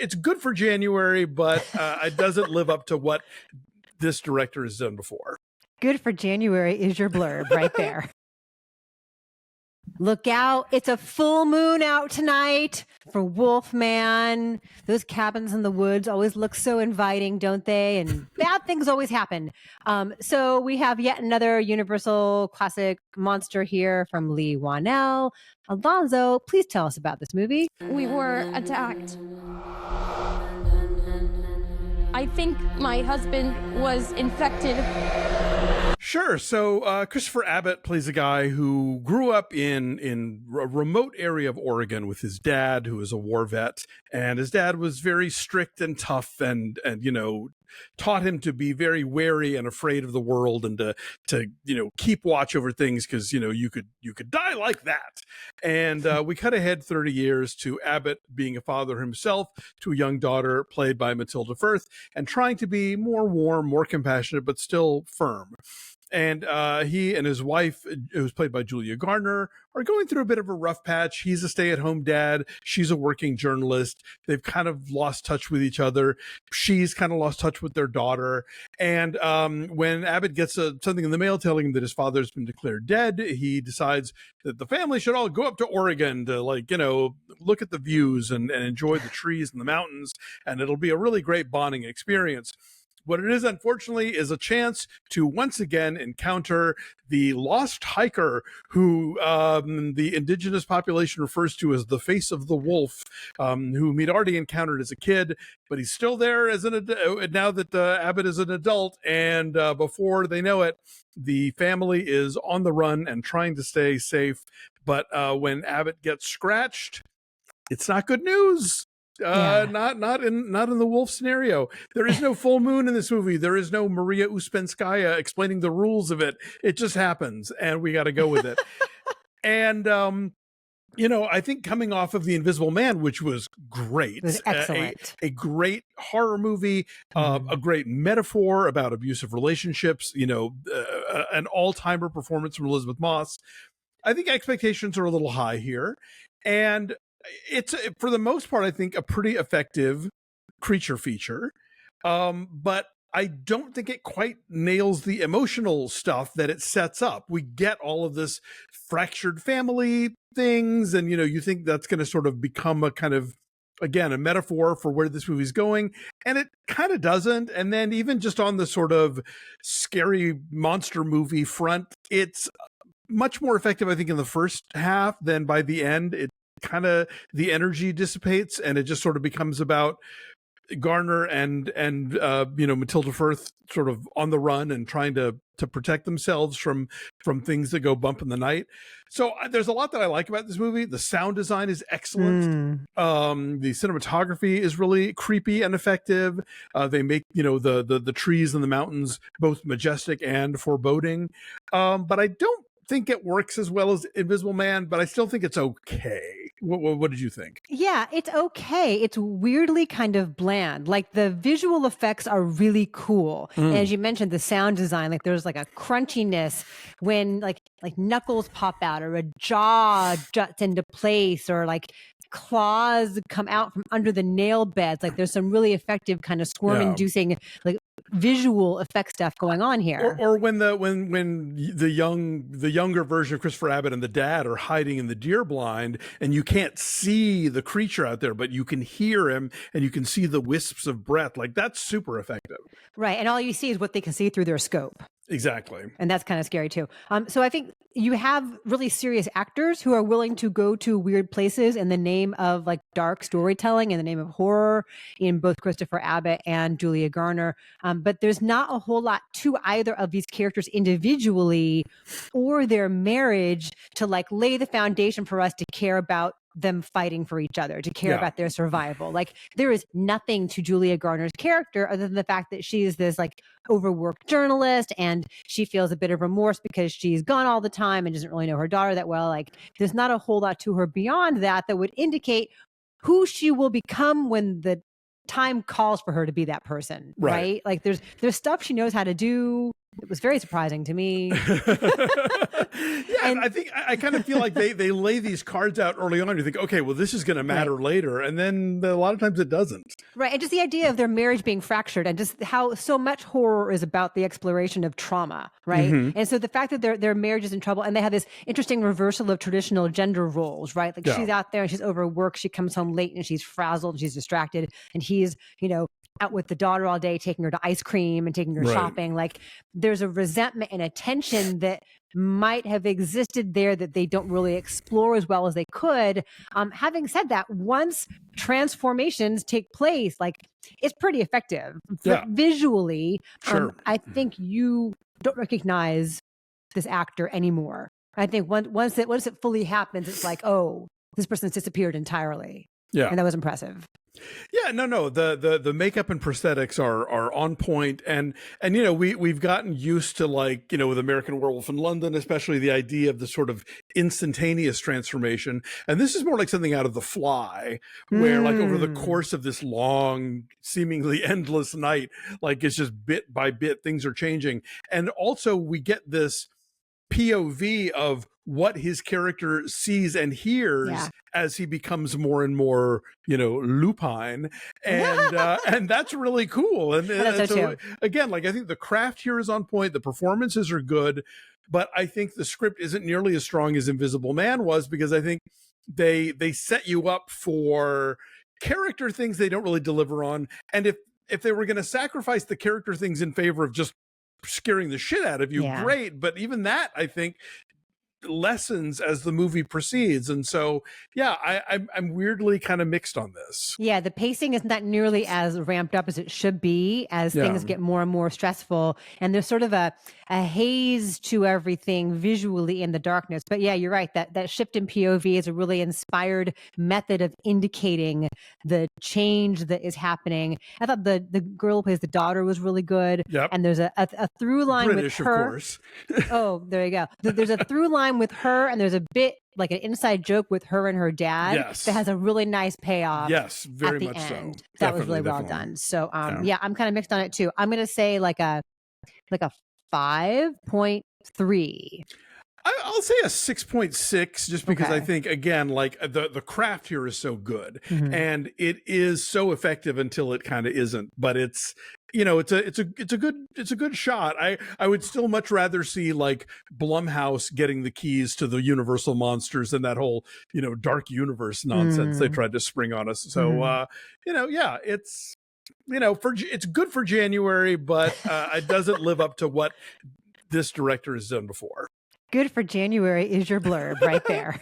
it's good for January, but it doesn't live up to what this director has done before. Good for January is your blurb right there. Look out. It's a full moon out tonight for Wolfman. Those cabins in the woods always look so inviting, don't they? And bad things always happen. So we have yet another Universal classic monster here from Leigh Whannell. Alonso, please tell us about this movie. We were attacked. I think my husband was infected. Sure. So Christopher Abbott plays a guy who grew up in a remote area of Oregon with his dad, who is a war vet, and his dad was very strict and tough, and taught him to be very wary and afraid of the world, and to keep watch over things, because you could die like that. And we cut ahead 30 years to Abbott being a father himself to a young daughter played by Matilda Firth, and trying to be more warm, more compassionate, but still firm. And he and his wife, who's played by Julia Garner, are going through a bit of a rough patch. He's a stay-at-home dad. She's a working journalist. They've kind of lost touch with each other. She's kind of lost touch with their daughter. And when Abbott gets something in the mail telling him that his father's been declared dead, he decides that the family should all go up to Oregon to, look at the views and enjoy the trees and the mountains. And it'll be a really great bonding experience. What it is, unfortunately, is a chance to once again encounter the lost hiker who the indigenous population refers to as the face of the wolf, whom he'd already encountered as a kid, but he's still there as now that Abbott is an adult. And before they know it, the family is on the run and trying to stay safe. But when Abbott gets scratched, it's not good news. Not in the wolf scenario. There is no full moon in this movie. There is no Maria Uspenskaya explaining the rules of it. It just happens, and we got to go with it. And I think coming off of The Invisible Man, which was great, it was excellent, a great horror movie, a great metaphor about abusive relationships, an all-timer performance from Elizabeth Moss. I think expectations are a little high here, and it's, for the most part, I think, a pretty effective creature feature, but I don't think it quite nails the emotional stuff that it sets up. We get all of this fractured family things, and you think that's going to sort of become a kind of, again, a metaphor for where this movie's going, and it kind of doesn't. And then even just on the sort of scary monster movie front, it's much more effective, I think, in the first half than by the end. It kind of, the energy dissipates, and it just sort of becomes about Garner and Matilda Firth sort of on the run and trying to protect themselves from things that go bump in the night. So there's a lot that I like about this movie. The sound design is excellent. The cinematography is really creepy and effective. They make the trees and the mountains both majestic and foreboding. But I don't think it works as well as Invisible Man, but I still think it's okay. What did you think? Yeah, it's okay. It's weirdly kind of bland. Like, the visual effects are really cool. And as you mentioned, the sound design, like there's like a crunchiness when like knuckles pop out, or a jaw juts into place, or like claws come out from under the nail beds. Like, there's some really effective kind of squirm-inducing like visual effect stuff going on here. Or when the younger version of Christopher Abbott and the dad are hiding in the deer blind, and you can't see the creature out there, but you can hear him and you can see the wisps of breath. Like, that's super effective. Right. And all you see is what they can see through their scope. Exactly. And that's kind of scary too. So I think you have really serious actors who are willing to go to weird places in the name of like dark storytelling, in the name of horror, in both Christopher Abbott and Julia Garner. But there's not a whole lot to either of these characters individually or their marriage to like lay the foundation for us to care about them fighting for each other, to care about their survival. Like, there is nothing to Julia Garner's character other than the fact that she is this like overworked journalist, and she feels a bit of remorse because she's gone all the time and doesn't really know her daughter that well. Like, there's not a whole lot to her beyond that would indicate who she will become when the time calls for her to be that person, right? Like, there's stuff she knows how to do, It was very surprising to me. Yeah, I think I kind of feel like they lay these cards out early on. You think, okay, well, this is going to matter later, and then a lot of times it doesn't. Right, and just the idea of their marriage being fractured, and just how so much horror is about the exploration of trauma, right? And so the fact that their marriage is in trouble, and they have this interesting reversal of traditional gender roles, right? Like she's out there and she's overworked, she comes home late and she's frazzled, and she's distracted, and he's, out with the daughter all day, taking her to ice cream and taking her shopping. Like there's a resentment and a tension that might have existed there that they don't really explore as well as they could. Having said that, once transformations take place, like it's pretty effective. Visually, I think you don't recognize this actor anymore. I think once it fully happens, it's like, oh, this person's disappeared entirely. Yeah, and that was impressive. Yeah, no, the makeup and prosthetics are on point, and we've gotten used to, like, with American Werewolf in London, especially the idea of the sort of instantaneous transformation, and this is more like something out of The Fly, where like over the course of this long, seemingly endless night, like it's just bit by bit things are changing, and also we get this POV of what his character sees and hears as he becomes more and more, lupine, and that's really cool. And so again, like I think the craft here is on point, the performances are good, but I think the script isn't nearly as strong as Invisible Man was, because I think they set you up for character things they don't really deliver on, and if they were going to sacrifice the character things in favor of just scaring the shit out of you, great, but even that I think lessens as the movie proceeds, and so I'm weirdly kind of mixed on this. The pacing is not nearly as ramped up as it should be as things get more and more stressful, and there's sort of a haze to everything visually in the darkness. But you're right, that shift in POV is a really inspired method of indicating the change that is happening. I thought the girl who plays the daughter was really good, and there's a through line British, with her, of course. Oh, there you go. There's a through line with her, and there's a bit like an inside joke with her and her dad that has a really nice payoff. Yes, very at the much end. so. That was really well done. So I'm kind of mixed on it too. I'm gonna say like a 5.3. I'll say a 6.6, just because I think, again, like the craft here is so good, and it is so effective until it kind of isn't. But it's it's a good shot. I would still much rather see like Blumhouse getting the keys to the Universal monsters than that whole dark universe nonsense they tried to spring on us. So it's it's good for January, but it doesn't live up to what this director has done before. Good for January is your blurb right there.